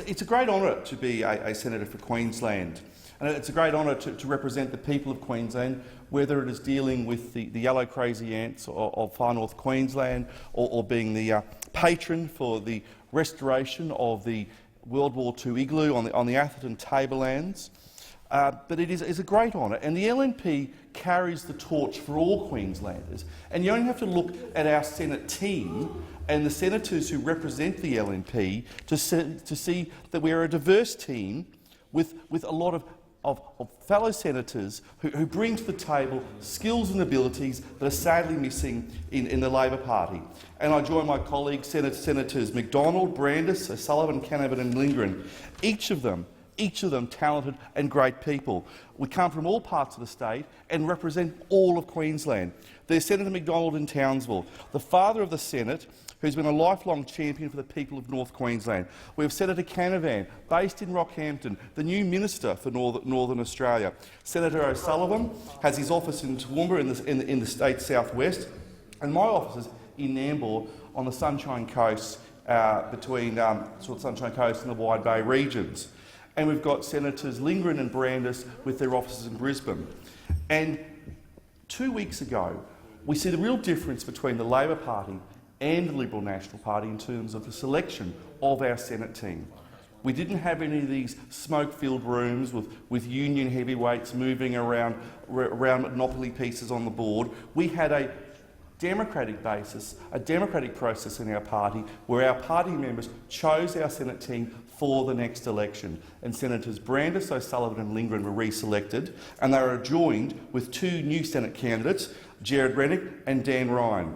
It's a great honour to be a senator for Queensland, and it's a great honour to represent the people of Queensland, whether it is dealing with the yellow crazy ants of far north Queensland, or being the patron for the restoration of the World War II igloo on the Atherton Tablelands. But it is a great honour, and the LNP carries the torch for all Queenslanders. And you only have to look at our Senate team and the senators who represent the LNP to see that we are a diverse team with a lot of fellow senators who bring to the table skills and abilities that are sadly missing in the Labor Party. And I join my colleagues, Senators McDonald, Brandis, O'Sullivan, Canavan and Lindgren, each of them talented and great people. We come from all parts of the state and represent all of Queensland. There's Senator McDonald in Townsville, the father of the Senate, who's been a lifelong champion for the people of North Queensland. We have Senator Canavan, based in Rockhampton, the new Minister for Northern Australia. Senator O'Sullivan has his office in Toowoomba in the state's southwest, and my office is in Nambour on the Sunshine Coast, between Sunshine Coast and the Wide Bay regions. And we've got Senators Lindgren and Brandis with their offices in Brisbane. And 2 weeks ago, we see the real difference between the Labor Party and the Liberal National Party in terms of the selection of our Senate team. We didn't have any of these smoke-filled rooms with union heavyweights moving around monopoly pieces on the board. We had a democratic basis, a democratic process in our party where our party members chose our Senate team for the next election. And Senators Brandis, O'Sullivan and Lindgren were re-selected, and they were joined with two new Senate candidates, Gerard Rennick and Dan Ryan.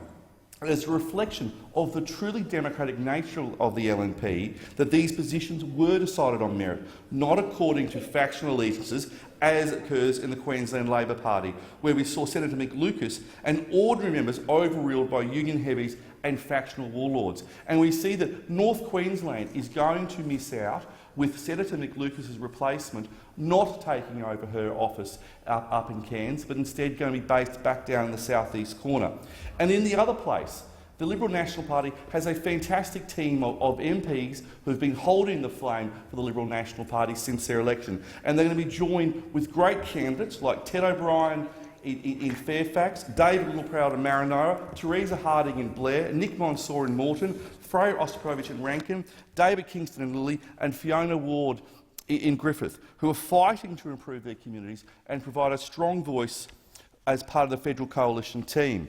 It's a reflection of the truly democratic nature of the LNP that these positions were decided on merit, not according to factional allegiances, as occurs in the Queensland Labor Party, where we saw Senator Mick Lucas and ordinary members overruled by union heavies and factional warlords. And we see that North Queensland is going to miss out with Senator Mick Lucas's replacement not taking over her office up in Cairns, but instead going to be based back down in the southeast corner. And in the other place, the Liberal National Party has a fantastic team of MPs who have been holding the flame for the Liberal National Party since their election. And they're going to be joined with great candidates like Ted O'Brien in Fairfax, David Littleproud in Marinara, Teresa Harding in Blair, Nick Mansour in Moreton, Freya Ostrovich in Rankin, David Kingston in Lilly and Fiona Ward in Griffith, who are fighting to improve their communities and provide a strong voice as part of the federal coalition team.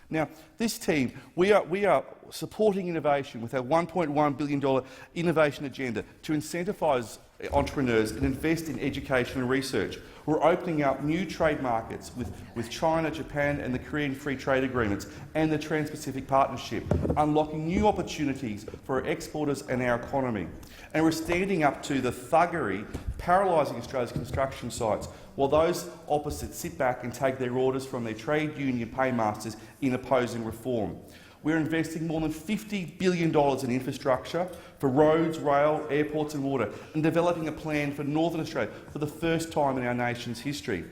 Now, this team, we are supporting innovation with our $1.1 billion innovation agenda to incentivise entrepreneurs and invest in education and research. We're opening up new trade markets with China, Japan and the Korean Free Trade Agreements and the Trans-Pacific Partnership, unlocking new opportunities for our exporters and our economy. And we're standing up to the thuggery paralysing Australia's construction sites, while those opposite sit back and take their orders from their trade union paymasters in opposing reform. We're investing more than $50 billion in infrastructure for roads, rail, airports and water, and developing a plan for Northern Australia for the first time in our nation's history.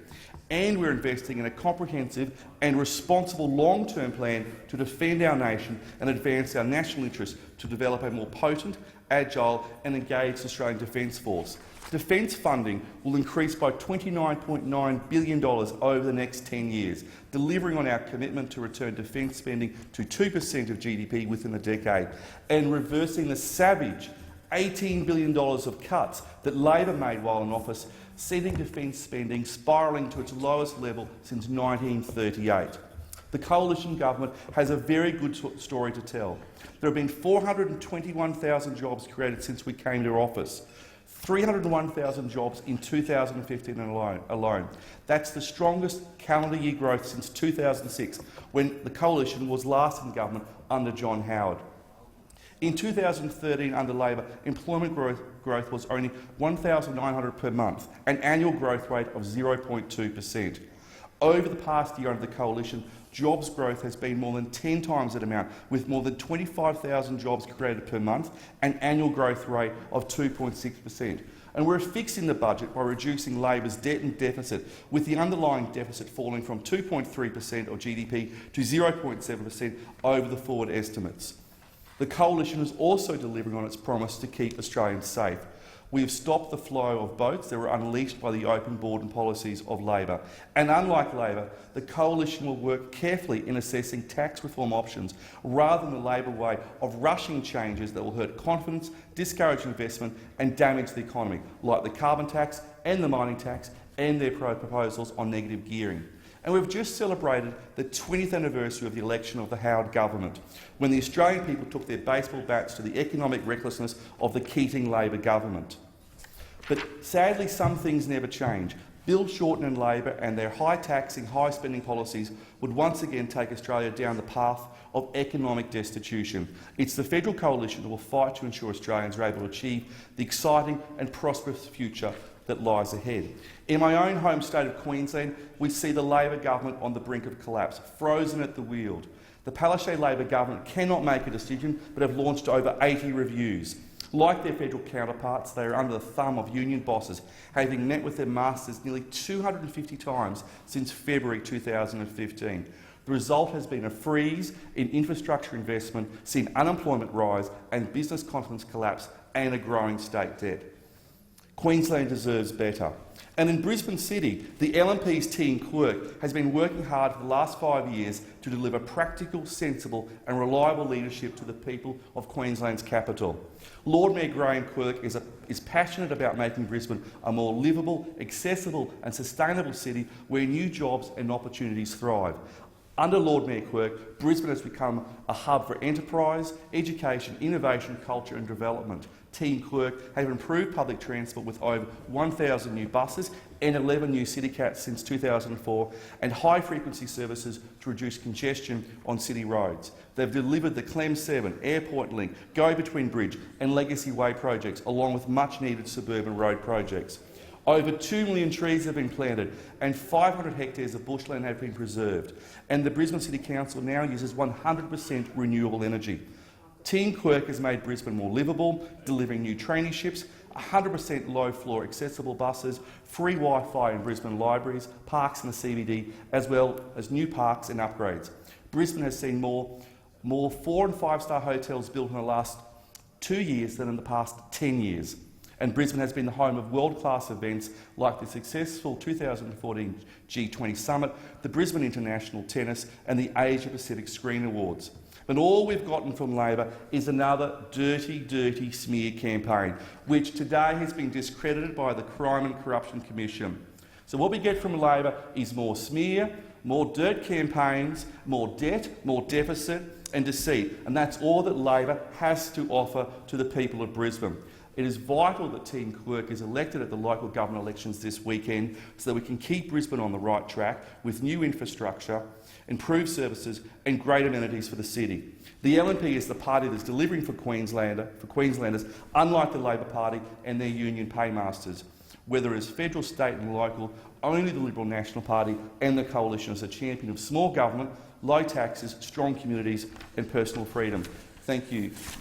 And we're investing in a comprehensive and responsible long-term plan to defend our nation and advance our national interests to develop a more potent, agile and engaged Australian Defence Force. Defence funding will increase by $29.9 billion over the next 10 years, delivering on our commitment to return defence spending to 2% of GDP within a decade, and reversing the savage $18 billion of cuts that Labor made while in office, sending defence spending spiralling to its lowest level since 1938. The coalition government has a very good story to tell. There have been 421,000 jobs created since we came to office. 301,000 jobs in 2015 alone. That's the strongest calendar year growth since 2006, when the coalition was last in government under John Howard. In 2013, under Labor, employment growth was only 1,900 per month, an annual growth rate of 0.2%. Over the past year under the coalition, jobs growth has been more than 10 times that amount, with more than 25,000 jobs created per month, an annual growth rate of 2.6%. And we're fixing the budget by reducing Labor's debt and deficit, with the underlying deficit falling from 2.3% of GDP to 0.7% over the forward estimates. The Coalition is also delivering on its promise to keep Australians safe. We have stopped the flow of boats that were unleashed by the open border policies of Labor. And unlike Labor, the Coalition will work carefully in assessing tax reform options rather than the Labor way of rushing changes that will hurt confidence, discourage investment and damage the economy, like the carbon tax and the mining tax and their proposals on negative gearing. And we've just celebrated the 20th anniversary of the election of the Howard government, when the Australian people took their baseball bats to the economic recklessness of the Keating Labor government. But sadly, some things never change. Bill Shorten and Labor and their high-taxing, high-spending policies would once again take Australia down the path of economic destitution. It's the federal coalition that will fight to ensure Australians are able to achieve the exciting and prosperous future that lies ahead. In my own home state of Queensland, we see the Labor government on the brink of collapse, frozen at the wheel. The Palaszczuk Labor government cannot make a decision but have launched over 80 reviews. Like their federal counterparts, they are under the thumb of union bosses, having met with their masters nearly 250 times since February 2015. The result has been a freeze in infrastructure investment, seen unemployment rise and business confidence collapse, and a growing state debt. Queensland deserves better. And in Brisbane City, the LNP's Team Quirk has been working hard for the last 5 years to deliver practical, sensible and reliable leadership to the people of Queensland's capital. Lord Mayor Graham Quirk is passionate about making Brisbane a more livable, accessible and sustainable city where new jobs and opportunities thrive. Under Lord Mayor Quirk, Brisbane has become a hub for enterprise, education, innovation, culture and development. Team Quirk have improved public transport with over 1,000 new buses and 11 new CityCats since 2004 and high-frequency services to reduce congestion on city roads. They've delivered the Clem 7, Airport Link, Go-Between Bridge and Legacy Way projects, along with much-needed suburban road projects. Over 2 million trees have been planted and 500 hectares of bushland have been preserved. And the Brisbane City Council now uses 100% renewable energy. Team Quirk has made Brisbane more livable, delivering new traineeships, 100% low-floor accessible buses, free Wi-Fi in Brisbane libraries, parks in the CBD, as well as new parks and upgrades. Brisbane has seen more 4- and 5-star hotels built in the last 2 years than in the past 10 years. And Brisbane has been the home of world-class events like the successful 2014 G20 Summit, the Brisbane International Tennis and the Asia Pacific Screen Awards. But all we've gotten from Labor is another dirty smear campaign, which today has been discredited by the Crime and Corruption Commission. So what we get from Labor is more smear, more dirt campaigns, more debt, more deficit and deceit. And that's all that Labor has to offer to the people of Brisbane. It is vital that Team Quirk is elected at the local government elections this weekend so that we can keep Brisbane on the right track with new infrastructure, improved services and great amenities for the city. The LNP is the party that's delivering for Queenslanders, unlike the Labor Party and their union paymasters. Whether it's federal, state and local, only the Liberal National Party and the Coalition is a champion of small government, low taxes, strong communities and personal freedom. Thank you.